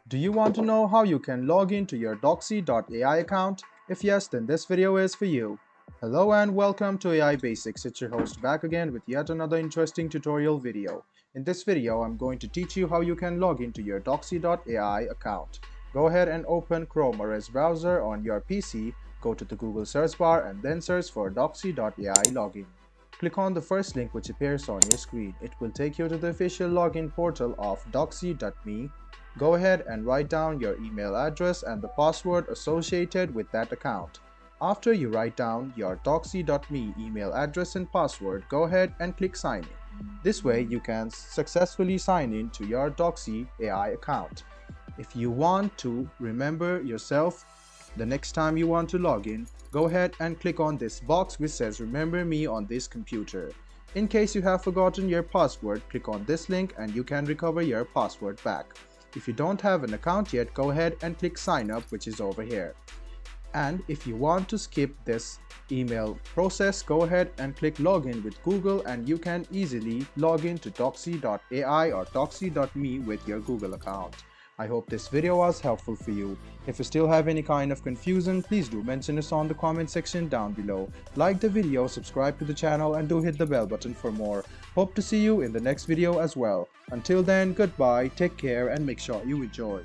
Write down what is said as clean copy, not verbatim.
Do you want to know how you can log into your Doxy AI account? If yes, then this video is for you. Hello and welcome to AI Basics. It's your host back again with yet another interesting tutorial video. In this video, I'm going to teach you how you can log into your Doxy AI account. Go ahead and open Chrome or Edge browser on your PC, go to the Google search bar and then search for Doxy AI login. Click on the first link which appears on your screen. It will take you to the official login portal of Doxy.me. Go ahead and write down your email address and the password associated with that account. After you write down your Doxy.me email address and password, go ahead and click sign in. This way you can successfully sign in to your Doxy AI account. If you want to remember yourself the next time you want to log in, go ahead and click on this box which says remember me on this computer. In case you have forgotten your password, click on this link and you can recover your password back. If you don't have an account yet, go ahead and click sign up, which is over here. And if you want to skip this email process, go ahead and click login with Google and you can easily log into Doxy AI or Doxy.me with your Google account. I hope this video was helpful for you. If you still have any kind of confusion, please do mention us on the comment section down below. Like the video, subscribe to the channel and do hit the bell button for more. Hope to see you in the next video as well. Until then, goodbye, take care and make sure you enjoy.